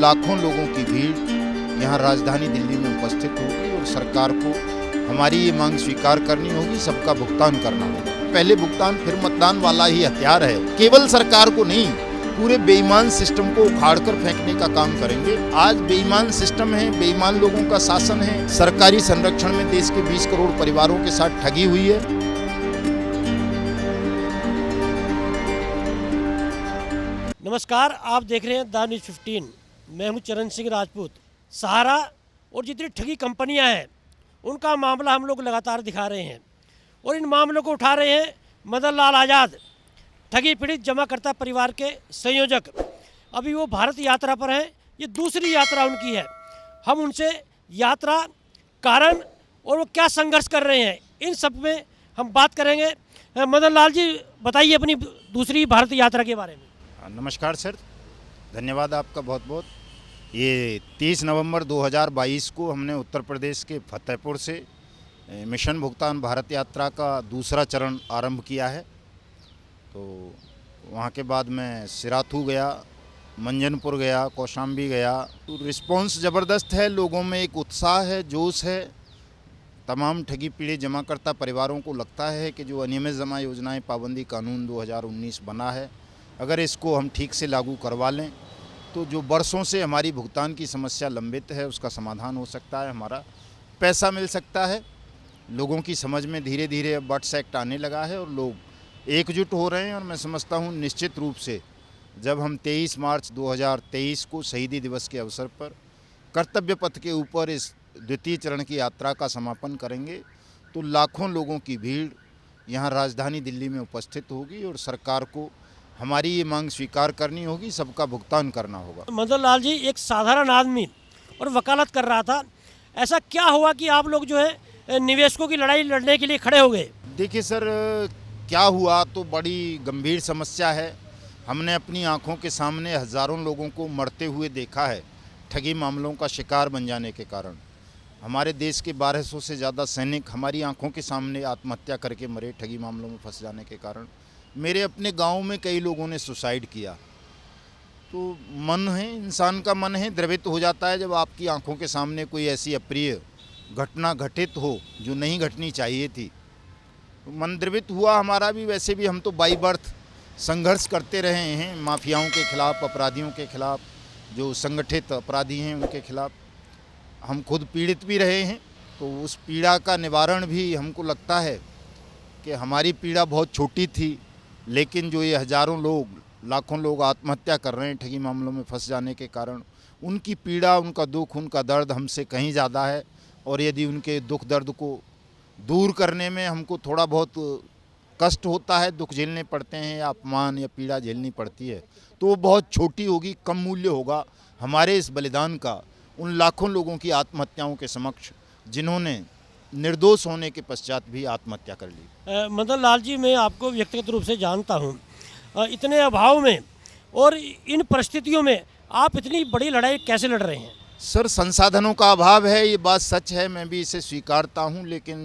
लाखों लोगों की भीड़ यहाँ राजधानी दिल्ली में उपस्थित होगी और सरकार को हमारी ये मांग स्वीकार करनी होगी, सबका भुगतान करना होगा। पहले भुगतान फिर मतदान वाला ही हथियार है। केवल सरकार को नहीं, पूरे बेईमान सिस्टम को उखाड़कर फेंकने का काम करेंगे। आज बेईमान सिस्टम है, बेईमान लोगों का शासन है। सरकारी संरक्षण में देश के 20 करोड़ परिवारों के साथ ठगी हुई है। नमस्कार, आप देख रहे हैं द न्यूज़ 15। मैं हूं चरण सिंह राजपूत। सहारा और जितनी ठगी कंपनियां हैं उनका मामला हम लोग लगातार दिखा रहे हैं और इन मामलों को उठा रहे हैं मदन लाल आज़ाद, ठगी पीड़ित जमाकर्ता परिवार के संयोजक। अभी वो भारत यात्रा पर हैं, ये दूसरी यात्रा उनकी है। हम उनसे यात्रा, कारण और वो क्या संघर्ष कर रहे हैं, इन सब में हम बात करेंगे। मदन लाल जी, बताइए अपनी दूसरी भारत यात्रा के बारे में। नमस्कार सर, धन्यवाद आपका बहुत बहुत। ये 30 नवंबर 2022 को हमने उत्तर प्रदेश के फतेहपुर से मिशन भुगतान भारत यात्रा का दूसरा चरण आरंभ किया है। तो वहाँ के बाद मैं सिराथू गया, मंजनपुर गया, कौशाम्बी गया। तो रिस्पॉन्स ज़बरदस्त है, लोगों में एक उत्साह है, जोश है। तमाम ठगी पीड़ित जमाकर्ता परिवारों को लगता है कि जो अनियमित जमा योजनाएं पाबंदी कानून 2019 बना है, अगर इसको हम ठीक से लागू करवा लें तो जो बरसों से हमारी भुगतान की समस्या लंबित है उसका समाधान हो सकता है, हमारा पैसा मिल सकता है। लोगों की समझ में धीरे धीरे अब बट्स एक्ट आने लगा है और लोग एकजुट हो रहे हैं। और मैं समझता हूँ निश्चित रूप से जब हम 23 मार्च 2023 को शहीदी दिवस के अवसर पर कर्तव्य पथ के ऊपर इस द्वितीय चरण की यात्रा का समापन करेंगे तो लाखों लोगों की भीड़ यहाँ राजधानी दिल्ली में उपस्थित होगी और सरकार को हमारी ये मांग स्वीकार करनी होगी, सबका भुगतान करना होगा। मदन लाल जी, एक साधारण आदमी और वकालत कर रहा था, ऐसा क्या हुआ कि आप लोग जो है निवेशकों की लड़ाई लड़ने के लिए खड़े हो गए? देखिए सर, क्या हुआ तो बड़ी गंभीर समस्या है। हमने अपनी आंखों के सामने हज़ारों लोगों को मरते हुए देखा है ठगी मामलों का शिकार बन जाने के कारण। हमारे देश के 1200 से ज़्यादा सैनिक हमारी आंखों के सामने आत्महत्या करके मरे ठगी मामलों में फंस जाने के कारण। मेरे अपने गांव में कई लोगों ने सुसाइड किया। तो मन है, इंसान का मन है, द्रवित हो जाता है जब आपकी आंखों के सामने कोई ऐसी अप्रिय घटना घटित हो जो नहीं घटनी चाहिए थी। तो मन द्रवित हुआ हमारा भी। वैसे भी हम तो बाई बर्थ संघर्ष करते रहे हैं माफियाओं के खिलाफ, अपराधियों के खिलाफ, जो संगठित अपराधी हैं उनके खिलाफ। हम खुद पीड़ित भी रहे हैं, तो उस पीड़ा का निवारण भी हमको लगता है कि हमारी पीड़ा बहुत छोटी थी, लेकिन जो ये हज़ारों लोग, लाखों लोग आत्महत्या कर रहे हैं ठगी मामलों में फंस जाने के कारण, उनकी पीड़ा, उनका दुख, उनका दर्द हमसे कहीं ज़्यादा है। और यदि उनके दुख दर्द को दूर करने में हमको थोड़ा बहुत कष्ट होता है, दुख झेलने पड़ते हैं या अपमान या पीड़ा झेलनी पड़ती है, तो वो बहुत छोटी होगी, कम मूल्य होगा हमारे इस बलिदान का उन लाखों लोगों की आत्महत्याओं के समक्ष जिन्होंने निर्दोष होने के पश्चात भी आत्महत्या कर ली। मदन लाल जी, मैं आपको व्यक्तिगत रूप से जानता हूँ। इतने अभाव में और इन परिस्थितियों में आप इतनी बड़ी लड़ाई कैसे लड़ रहे हैं? सर, संसाधनों का अभाव है, ये बात सच है, मैं भी इसे स्वीकारता हूँ। लेकिन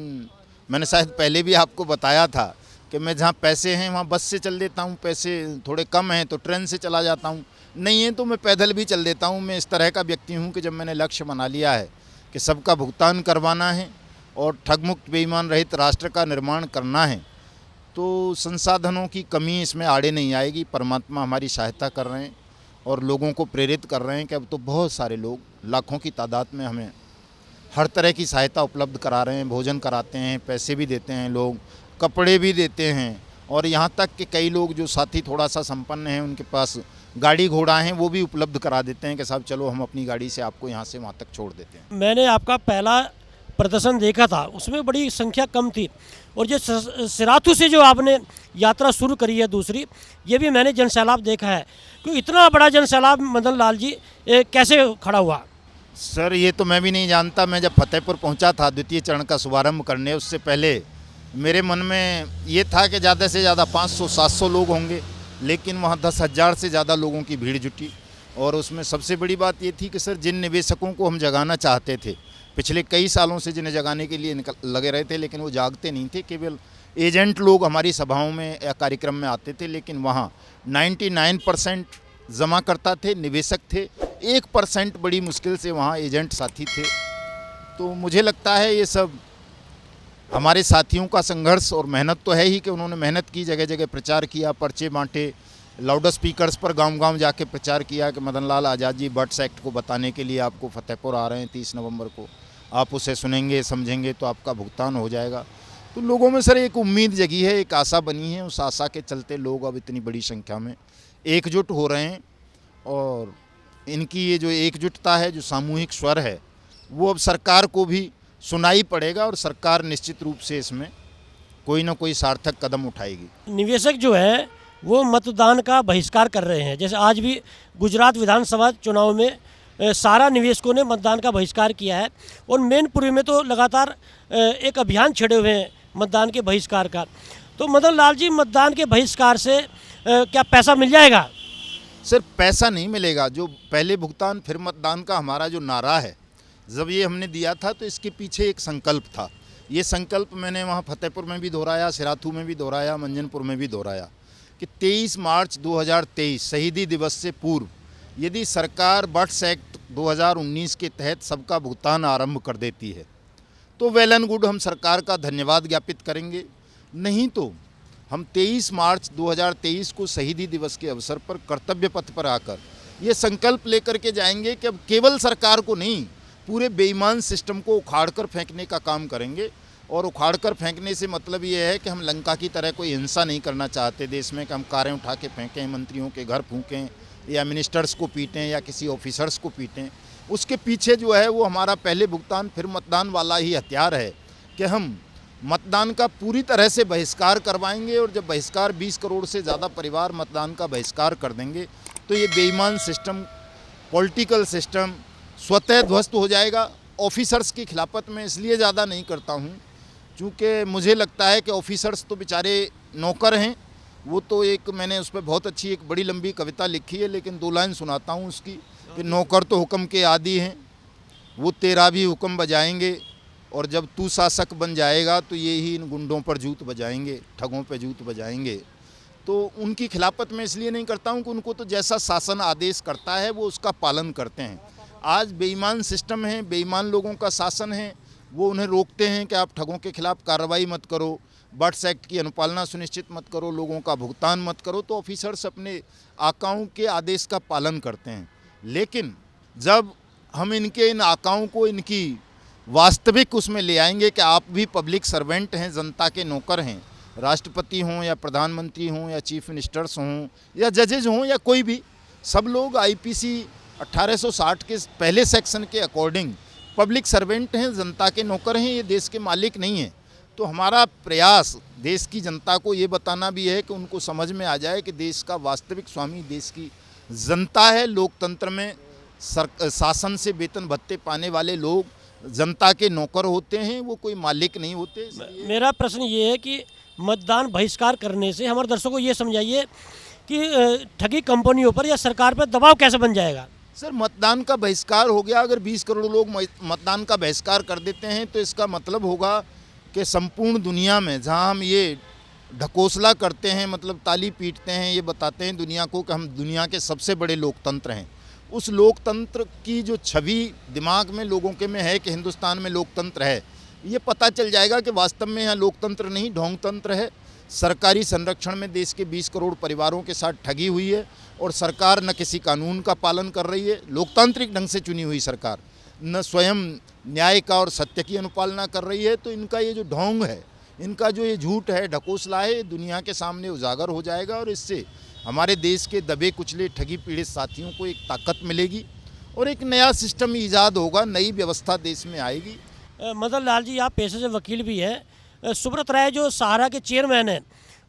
मैंने शायद पहले भी आपको बताया था कि मैं जहाँ पैसे हैं वहाँ बस से चल देता हूँ, पैसे थोड़े कम हैं तो ट्रेन से चला जाता हूँ, नहीं है तो मैं पैदल भी चल देता हूँ। मैं इस तरह का व्यक्ति हूँ कि जब मैंने लक्ष्य बना लिया है कि सबका भुगतान करवाना है और ठगमुक्त बेईमान रहित राष्ट्र का निर्माण करना है, तो संसाधनों की कमी इसमें आड़े नहीं आएगी। परमात्मा हमारी सहायता कर रहे हैं और लोगों को प्रेरित कर रहे हैं कि अब तो बहुत सारे लोग, लाखों की तादाद में हमें हर तरह की सहायता उपलब्ध करा रहे हैं। भोजन कराते हैं, पैसे भी देते हैं, लोग कपड़े भी देते हैं। और यहाँ तक कि कई लोग जो साथी थोड़ा सा संपन्न हैं, उनके पास गाड़ी घोड़ा हैं, वो भी उपलब्ध करा देते हैं कि साहब चलो हम अपनी गाड़ी से आपको यहाँ से वहाँ तक छोड़ देते हैं। मैंने आपका पहला प्रदर्शन देखा था, उसमें बड़ी संख्या कम थी। और जो सिराथू से जो आपने यात्रा शुरू करी है दूसरी, ये भी मैंने जनसैलाब देखा है। क्योंकि इतना बड़ा जनसैलाब मदन लाल जी कैसे खड़ा हुआ? सर, ये तो मैं भी नहीं जानता। मैं जब फतेहपुर पहुंचा था द्वितीय चरण का शुभारंभ करने, उससे पहले मेरे मन में ये था कि ज़्यादा से ज़्यादा 500-700 लोग होंगे, लेकिन वहाँ 10,000 से ज़्यादा लोगों की भीड़ जुटी। और उसमें सबसे बड़ी बात ये थी कि सर, जिन निवेशकों को हम जगाना चाहते थे, पिछले कई सालों से जिन्हें जगाने के लिए लगे रहे थे, लेकिन वो जागते नहीं थे, केवल एजेंट लोग हमारी सभाओं में या कार्यक्रम में आते थे, लेकिन वहाँ 99% जमा करता थे, निवेशक थे, 1% बड़ी मुश्किल से वहाँ एजेंट साथी थे। तो मुझे लगता है ये सब हमारे साथियों का संघर्ष और मेहनत तो है ही कि उन्होंने मेहनत की, जगह जगह प्रचार किया, पर्चे बांटे, लाउड स्पीकर्स पर गांव-गांव जाके प्रचार किया कि मदन लाल आज़ाद जी बर्ड्स एक्ट को बताने के लिए आपको फतेहपुर आ रहे हैं 30 नवंबर को, आप उसे सुनेंगे समझेंगे तो आपका भुगतान हो जाएगा। तो लोगों में सर एक उम्मीद जगी है, एक आशा बनी है, उस आशा के चलते लोग अब इतनी बड़ी संख्या में एकजुट हो रहे हैं और इनकी ये जो एकजुटता है, जो सामूहिक स्वर है, वो अब सरकार को भी सुनाई पड़ेगा और सरकार निश्चित रूप से इसमें कोई ना कोई सार्थक कदम उठाएगी। निवेशक जो है वो मतदान का बहिष्कार कर रहे हैं। जैसे आज भी गुजरात विधानसभा चुनाव में सारा निवेशकों ने मतदान का बहिष्कार किया है और मैनपुरी में तो लगातार एक अभियान छेड़े हुए हैं मतदान के बहिष्कार का। तो मदन लाल जी, मतदान के बहिष्कार से क्या पैसा मिल जाएगा? सिर्फ पैसा नहीं मिलेगा, जो पहले भुगतान फिर मतदान का हमारा जो नारा है, जब ये हमने दिया था तो इसके पीछे एक संकल्प था। ये संकल्प मैंने वहाँ फतेहपुर में भी दोहराया, सिराथू में भी दोहराया, मंजनपुर में भी दोहराया कि 23 मार्च 2023 शहीदी दिवस से पूर्व यदि सरकार बर्ड्स एक्ट 2019 के तहत सबका भुगतान आरंभ कर देती है तो वेल एंड गुड, हम सरकार का धन्यवाद ज्ञापित करेंगे। नहीं तो हम 23 मार्च 2023 को शहीदी दिवस के अवसर पर कर्तव्य पथ पर आकर ये संकल्प लेकर के जाएंगे कि अब केवल सरकार को नहीं, पूरे बेईमान सिस्टम को उखाड़ कर फेंकने का काम करेंगे। और उखाड़ कर फेंकने से मतलब ये है कि हम लंका की तरह कोई हिंसा नहीं करना चाहते देश में कि हम कारें उठा के फेंकें, मंत्रियों के घर फूकें या मिनिस्टर्स को पीटें या किसी ऑफिसर्स को पीटें। उसके पीछे जो है वो हमारा पहले भुगतान फिर मतदान वाला ही हथियार है कि हम मतदान का पूरी तरह से बहिष्कार करवाएंगे और जब बहिष्कार 20 करोड़ से ज़्यादा परिवार मतदान का बहिष्कार कर देंगे तो ये बेईमान सिस्टम, पॉलिटिकल सिस्टम स्वतः ध्वस्त हो जाएगा। ऑफिसर्स की खिलाफत में इसलिए ज़्यादा नहीं करता हूँ क्योंकि मुझे लगता है कि ऑफिसर्स तो बेचारे नौकर हैं। वो तो एक मैंने उस पर बहुत अच्छी एक बड़ी लंबी कविता लिखी है, लेकिन 2 लाइन सुनाता हूँ उसकी कि नौकर तो हुक्म के आदी हैं, वो तेरा भी हुक्म बजाएंगे और जब तू शासक बन जाएगा तो ये ही इन गुंडों पर जूत बजाएंगे, ठगों पर जूत बजाएंगे। तो उनकी खिलाफत में इसलिए नहीं करता हूँ कि उनको तो जैसा शासन आदेश करता है वो उसका पालन करते हैं। आज बेईमान सिस्टम है, बेईमान लोगों का शासन है, वो उन्हें रोकते हैं कि आप ठगों के खिलाफ कार्रवाई मत करो, बर्ड्स एक्ट की अनुपालना सुनिश्चित मत करो, लोगों का भुगतान मत करो। तो ऑफिसर्स अपने आकाओं के आदेश का पालन करते हैं। लेकिन जब हम इन आकाओं को इनकी वास्तविक उसमें ले आएंगे कि आप भी पब्लिक सर्वेंट हैं, जनता के नौकर हैं, राष्ट्रपति हों या प्रधानमंत्री हों या चीफ मिनिस्टर्स हों या जजेज हों या कोई भी, सब लोग आईपीसी 1860 के पहले सेक्शन के अकॉर्डिंग पब्लिक सर्वेंट हैं, जनता के नौकर हैं, ये देश के मालिक नहीं हैं। तो हमारा प्रयास देश की जनता को ये बताना भी है कि उनको समझ में आ जाए कि देश का वास्तविक स्वामी देश की जनता है। लोकतंत्र में शासन से वेतन भत्ते पाने वाले लोग जनता के नौकर होते हैं, वो कोई मालिक नहीं होते। मेरा प्रश्न ये है कि मतदान बहिष्कार करने से हमारे दर्शकों को ये समझाइए कि ठगी कंपनियों पर या सरकार पर दबाव कैसे बन जाएगा? सर, मतदान का बहिष्कार हो गया, अगर 20 करोड़ लोग मतदान का बहिष्कार कर देते हैं तो इसका मतलब होगा कि संपूर्ण दुनिया में जहां हम ये ढकोसला करते हैं, मतलब ताली पीटते हैं, ये बताते हैं दुनिया को कि हम दुनिया के सबसे बड़े लोकतंत्र हैं, उस लोकतंत्र की जो छवि दिमाग में लोगों के में है कि हिंदुस्तान में लोकतंत्र है, ये पता चल जाएगा कि वास्तव में यहाँ लोकतंत्र नहीं ढोंगतंत्र है। सरकारी संरक्षण में देश के 20 करोड़ परिवारों के साथ ठगी हुई है और सरकार न किसी कानून का पालन कर रही है, लोकतांत्रिक ढंग से चुनी हुई सरकार न स्वयं न्याय का और सत्य की अनुपालना कर रही है। तो इनका ये जो ढोंग है, इनका जो ये झूठ है, ढकोसला है, दुनिया के सामने उजागर हो जाएगा और इससे हमारे देश के दबे कुचले ठगी पीड़ित साथियों को एक ताकत मिलेगी और एक नया सिस्टम ईजाद होगा, नई व्यवस्था देश में आएगी। मदन लाल जी, आप पेशे से वकील भी हैं। सुब्रत राय जो सहारा के चेयरमैन हैं,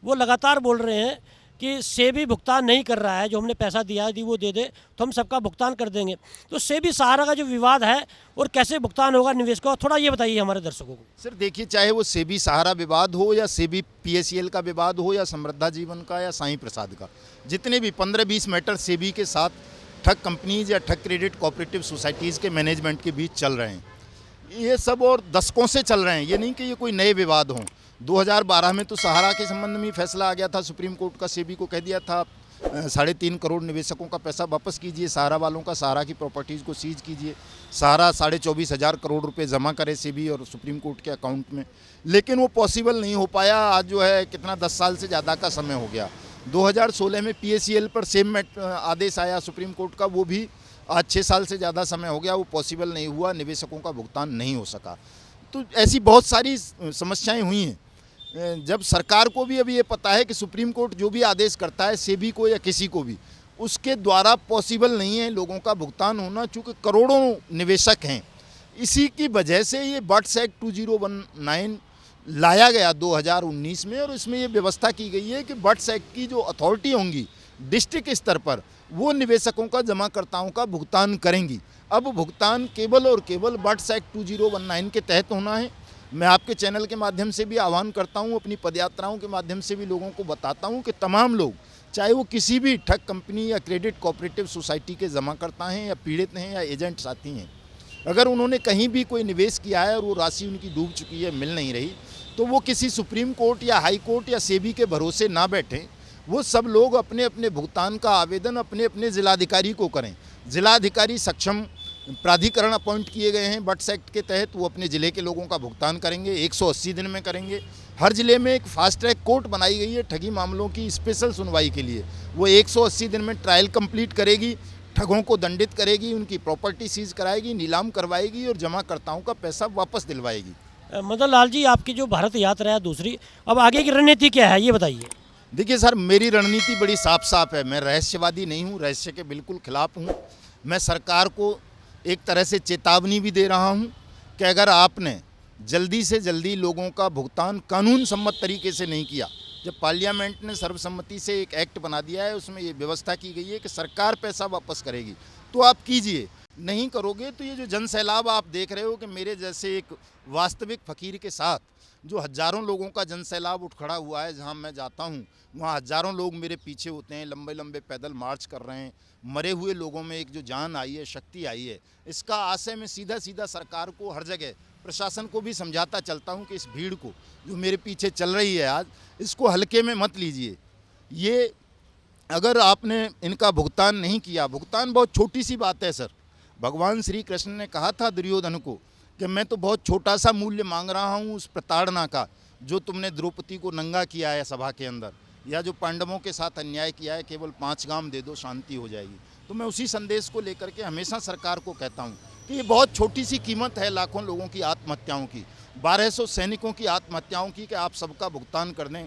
वो लगातार बोल रहे हैं कि सेबी भुगतान नहीं कर रहा है, जो हमने पैसा दिया यदि वो दे दे तो हम सबका भुगतान कर देंगे। तो सेबी सहारा का जो विवाद है और कैसे भुगतान होगा निवेशकों, थोड़ा ये बताइए हमारे दर्शकों को। सर देखिए, चाहे वो सेबी सहारा विवाद हो या सेबी पीएसईएल का विवाद हो या समृद्धा जीवन का या साईं प्रसाद का, जितने भी 15-20 मैटर सेबी के साथ ठग कंपनीज या ठग क्रेडिट कोऑपरेटिव सोसाइटीज़ के मैनेजमेंट के बीच चल रहे हैं, ये सब और दशकों से चल रहे हैं। ये नहीं कि ये कोई नए विवाद हों। 2012 में तो सहारा के संबंध में फैसला आ गया था सुप्रीम कोर्ट का, सेबी को कह दिया था 3.5 करोड़ निवेशकों का पैसा वापस कीजिए, सहारा वालों का, सहारा की प्रॉपर्टीज़ को सीज कीजिए, सहारा 24,500 करोड़ रुपए जमा करे सेबी और सुप्रीम कोर्ट के अकाउंट में। लेकिन वो पॉसिबल नहीं हो पाया। आज जो है कितना 10 साल से ज़्यादा का समय हो गया। 2016 में PACL पर सेम आदेश आया सुप्रीम कोर्ट का, वो भी आज 6 साल से ज़्यादा समय हो गया, वो पॉसिबल नहीं हुआ, निवेशकों का भुगतान नहीं हो सका। तो ऐसी बहुत सारी समस्याएं हुई हैं। जब सरकार को भी अभी ये पता है कि सुप्रीम कोर्ट जो भी आदेश करता है सेबी को या किसी को भी, उसके द्वारा पॉसिबल नहीं है लोगों का भुगतान होना, चूँकि करोड़ों निवेशक हैं। इसी की वजह से ये बट्स एक्ट 2019 लाया गया 2019 में, और इसमें ये व्यवस्था की गई है कि बट्स एक्ट की जो अथॉरिटी होंगी डिस्ट्रिक्ट स्तर पर, वो निवेशकों का, जमाकर्ताओं का भुगतान करेंगी। अब भुगतान केवल और केवल बट्स एक्ट 2019 के तहत होना है। मैं आपके चैनल के माध्यम से भी आह्वान करता हूं, अपनी पदयात्राओं के माध्यम से भी लोगों को बताता हूं कि तमाम लोग, चाहे वो किसी भी ठग कंपनी या क्रेडिट कोऑपरेटिव सोसाइटी के जमाकर्ता हैं या पीड़ित हैं या एजेंट साथी हैं, अगर उन्होंने कहीं भी कोई निवेश किया है और वो राशि उनकी डूब चुकी है, मिल नहीं रही, तो वो किसी सुप्रीम कोर्ट या हाई कोर्ट या सेबी के भरोसे ना बैठें। वो सब लोग अपने अपने भुगतान का आवेदन अपने अपने जिलाधिकारी को करें। जिलाधिकारी सक्षम प्राधिकरण अपॉइंट किए गए हैं बट्स एक्ट के तहत, वो अपने ज़िले के लोगों का भुगतान करेंगे, 180 दिन में करेंगे। हर ज़िले में एक फास्ट ट्रैक कोर्ट बनाई गई है ठगी मामलों की स्पेशल सुनवाई के लिए। वो 180 दिन में ट्रायल कंप्लीट करेगी, ठगों को दंडित करेगी, उनकी प्रॉपर्टी सीज कराएगी, नीलाम करवाएगी और जमाकर्ताओं का पैसा वापस दिलवाएगी। मदन लाल जी, आपकी जो भारत यात्रा है दूसरी, अब आगे की रणनीति क्या है ये बताइए। देखिए सर, मेरी रणनीति बड़ी साफ साफ है। मैं रहस्यवादी नहीं हूँ, रहस्य के बिल्कुल खिलाफ हूँ। मैं सरकार को एक तरह से चेतावनी भी दे रहा हूँ कि अगर आपने जल्दी से जल्दी लोगों का भुगतान कानून सम्मत तरीके से नहीं किया, जब पार्लियामेंट ने सर्वसम्मति से एक एक्ट बना दिया है, उसमें ये व्यवस्था की गई है कि सरकार पैसा वापस करेगी, तो आप कीजिए। नहीं करोगे तो ये जो जन सैलाब आप देख रहे हो कि मेरे जैसे एक वास्तविक फ़कीर के साथ जो हज़ारों लोगों का जन सैलाब उठ खड़ा हुआ है, जहाँ मैं जाता हूँ वहाँ हज़ारों लोग मेरे पीछे होते हैं, लंबे लंबे पैदल मार्च कर रहे हैं। मरे हुए लोगों में एक जो जान आई है, शक्ति आई है, इसका आशय मैं सीधा सीधा सरकार को, हर जगह प्रशासन को भी समझाता चलता हूँ कि इस भीड़ को जो मेरे पीछे चल रही है आज, इसको हल्के में मत लीजिए। ये अगर आपने इनका भुगतान नहीं किया, भुगतान बहुत छोटी सी बात है सर। भगवान श्री कृष्ण ने कहा था दुर्योधन को कि मैं तो बहुत छोटा सा मूल्य मांग रहा हूँ उस प्रताड़ना का जो तुमने द्रौपदी को नंगा किया है सभा के अंदर, या जो पांडवों के साथ अन्याय किया है, केवल 5 गाम दे दो, शांति हो जाएगी। तो मैं उसी संदेश को लेकर के हमेशा सरकार को कहता हूँ कि ये बहुत छोटी सी कीमत है लाखों लोगों की आत्महत्याओं की, 1200 सैनिकों की आत्महत्याओं की, कि आप सबका भुगतान कर दें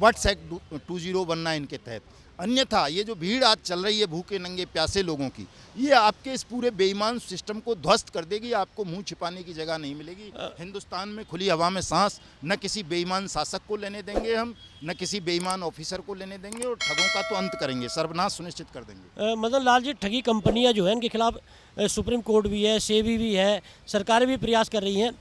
बट्स एक्ट 2019 के तहत। अन्यथा ये जो भीड़ आज चल रही है भूखे नंगे प्यासे लोगों की, ये आपके इस पूरे बेईमान सिस्टम को ध्वस्त कर देगी। आपको मुंह छिपाने की जगह नहीं मिलेगी। हिंदुस्तान में खुली हवा में सांस न किसी बेईमान शासक को लेने देंगे हम, न किसी बेईमान ऑफिसर को लेने देंगे, और ठगों का तो अंत करेंगे, सर्वनाश सुनिश्चित कर देंगे। मदन लाल जी, ठगी कंपनियां जो है इनके खिलाफ सुप्रीम कोर्ट भी है, सेबी भी है, सरकारें भी प्रयास कर रही हैं,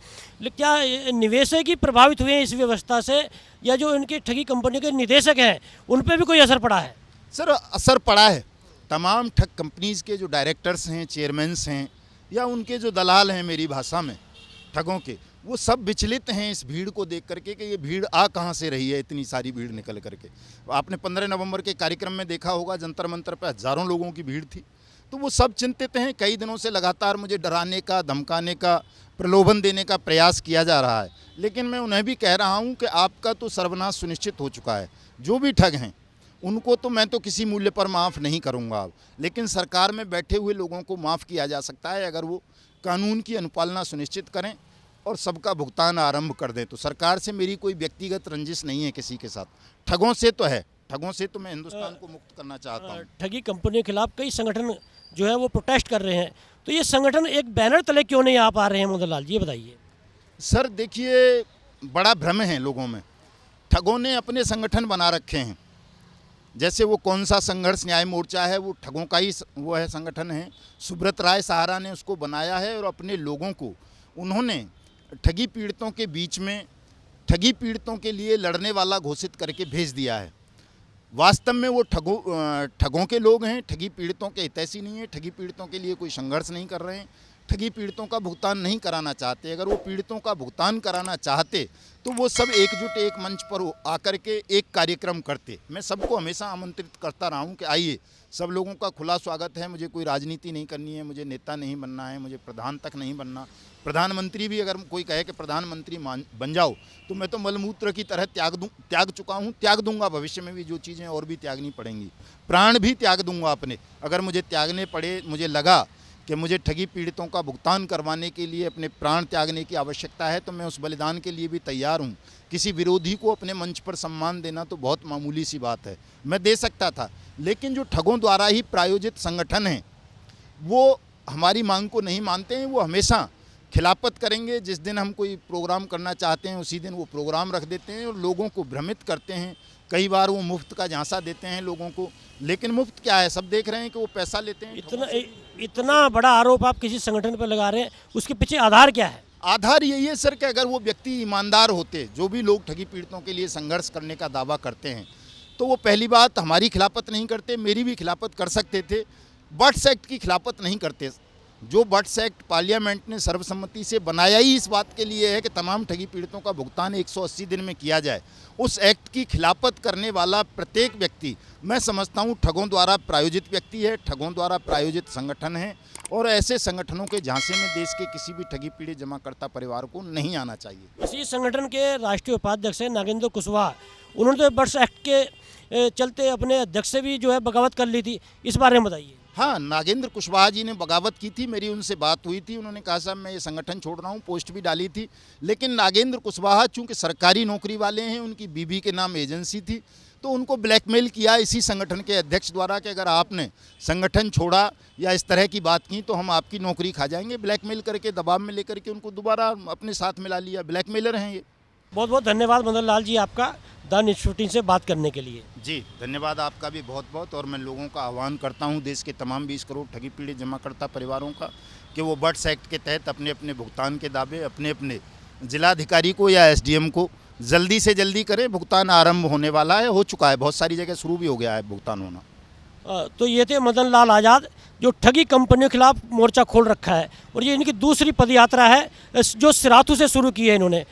लेकिन क्या निवेशक ही प्रभावित हुए हैं इस व्यवस्था से, या जो इनकी ठगी कंपनियों के निदेशक हैं उन पर भी कोई असर पड़ा है? सर, असर पड़ा है। तमाम ठग कंपनीज़ के जो डायरेक्टर्स हैं, चेयरमैन्स हैं, या उनके जो दलाल हैं, मेरी भाषा में ठगों के, वो सब विचलित हैं इस भीड़ को देख करके कि ये भीड़ आ कहाँ से रही है, इतनी सारी भीड़ निकल करके। आपने 15 नवंबर के कार्यक्रम में देखा होगा, जंतर मंतर पर हज़ारों लोगों की भीड़ थी। तो वो सब चिंतित हैं। कई दिनों से लगातार मुझे डराने का, धमकाने का, प्रलोभन देने का प्रयास किया जा रहा है, लेकिन मैं उन्हें भी कह रहा हूँ कि आपका तो सर्वनाश सुनिश्चित हो चुका है। जो भी ठग हैं उनको तो मैं तो किसी मूल्य पर माफ़ नहीं करूंगा अब, लेकिन सरकार में बैठे हुए लोगों को माफ़ किया जा सकता है अगर वो कानून की अनुपालना सुनिश्चित करें और सबका भुगतान आरंभ कर दें। तो सरकार से मेरी कोई व्यक्तिगत रंजिश नहीं है किसी के साथ। ठगों से तो है, ठगों से तो मैं हिंदुस्तान को मुक्त करना चाहता हूँ। ठगी कंपनियों के खिलाफ कई संगठन जो है वो प्रोटेस्ट कर रहे हैं, तो ये संगठन एक बैनर तले क्यों नहीं आ पा रहे हैं मदन लाल जी, ये बताइए। सर देखिए, बड़ा भ्रम है लोगों में। ठगों ने अपने संगठन बना रखे हैं, जैसे वो कौन सा संघर्ष न्याय मोर्चा है, वो ठगों का ही वो है, संगठन है। सुब्रत राय सहारा ने उसको बनाया है और अपने लोगों को उन्होंने ठगी पीड़ितों के बीच में, ठगी पीड़ितों के लिए लड़ने वाला घोषित करके भेज दिया है। वास्तव में वो ठगों के लोग हैं, ठगी पीड़ितों के हितैषी नहीं है, ठगी पीड़ितों के लिए कोई संघर्ष नहीं कर रहे हैं। ठगी पीड़ितों का भुगतान नहीं कराना चाहते। अगर वो पीड़ितों का भुगतान कराना चाहते तो वो सब एकजुट एक मंच पर आकर के एक कार्यक्रम करते। मैं सबको हमेशा आमंत्रित करता रहा हूँ कि आइए, सब लोगों का खुला स्वागत है। मुझे कोई राजनीति नहीं करनी है, मुझे नेता नहीं बनना है, मुझे प्रधान तक नहीं बनना। प्रधानमंत्री भी अगर कोई कहे कि प्रधानमंत्री बन जाओ तो मैं तो मलमूत्र की तरह त्याग चुका हूँ, त्याग दूंगा। भविष्य में भी जो चीज़ें और भी त्यागनी पड़ेंगी, प्राण भी त्याग दूंगा अपने। अगर मुझे त्यागने पड़े, मुझे लगा कि मुझे ठगी पीड़ितों का भुगतान करवाने के लिए अपने प्राण त्यागने की आवश्यकता है, तो मैं उस बलिदान के लिए भी तैयार हूँ। किसी विरोधी को अपने मंच पर सम्मान देना तो बहुत मामूली सी बात है, मैं दे सकता था। लेकिन जो ठगों द्वारा ही प्रायोजित संगठन हैं वो हमारी मांग को नहीं मानते हैं। वो हमेशा खिलाफत करेंगे। जिस दिन हम कोई प्रोग्राम करना चाहते हैं उसी दिन वो प्रोग्राम रख देते हैं और लोगों को भ्रमित करते हैं। कई बार वो मुफ्त का झांसा देते हैं लोगों को, लेकिन मुफ्त क्या है, सब देख रहे हैं कि वो पैसा लेते हैं। इतना बड़ा आरोप आप किसी संगठन पर लगा रहे हैं, उसके पीछे आधार क्या है? आधार यही है सर कि अगर वो व्यक्ति ईमानदार होते, जो भी लोग ठगी पीड़ितों के लिए संघर्ष करने का दावा करते हैं, तो वो पहली बात हमारी खिलाफत नहीं करते, मेरी भी खिलाफत कर सकते थे। बट्स एक्ट की खिलाफत नहीं करते। जो बट्स एक्ट पार्लियामेंट ने सर्वसम्मति से बनाया ही इस बात के लिए है कि तमाम ठगी पीड़ितों का भुगतान 180 दिन में किया जाए। उस एक्ट की खिलाफत करने वाला प्रत्येक व्यक्ति मैं समझता हूँ ठगों द्वारा प्रायोजित व्यक्ति है, ठगों द्वारा प्रायोजित संगठन है। और ऐसे संगठनों के झांसे में देश के किसी भी ठगी पीड़ित जमाकर्ता परिवार को नहीं आना चाहिए। इसी संगठन के राष्ट्रीय उपाध्यक्ष हैं नागेंद्र कुशवाहा, उन्होंने तो बट्स एक्ट के चलते अपने अध्यक्ष से भी जो है बगावत कर ली थी, इस बारे में बताइए। हाँ, नागेंद्र कुशवाहा जी ने बगावत की थी, मेरी उनसे बात हुई थी। उन्होंने कहा साहब मैं ये संगठन छोड़ रहा हूँ, पोस्ट भी डाली थी। लेकिन नागेंद्र कुशवाहा चूँकि सरकारी नौकरी वाले हैं, उनकी बीवी के नाम एजेंसी थी, तो उनको ब्लैकमेल किया इसी संगठन के अध्यक्ष द्वारा कि अगर आपने संगठन छोड़ा या इस तरह की बात की तो हम आपकी नौकरी खा जाएंगे। ब्लैकमेल करके, दबाव में लेकर के उनको दोबारा अपने साथ मिला लिया। ब्लैकमेलर हैं ये। बहुत बहुत धन्यवाद मदन लाल जी आपका द न्यूज़ 15 से बात करने के लिए। जी धन्यवाद आपका भी बहुत बहुत। और मैं लोगों का आह्वान करता हूं, देश के तमाम 20 करोड़ ठगी पीड़ित जमाकर्ता परिवारों का, कि वो बट्स एक्ट के तहत अपने अपने भुगतान के दावे अपने अपने जिलाधिकारी को या एसडीएम को जल्दी से जल्दी करें। भुगतान आरंभ होने वाला है, हो चुका है, बहुत सारी जगह शुरू भी हो गया है भुगतान होना। तो ये थे मदन लाल आज़ाद, जो ठगी कंपनियों के खिलाफ मोर्चा खोल रखा है, और ये इनकी दूसरी पदयात्रा है जो सिराथू से शुरू की है इन्होंने।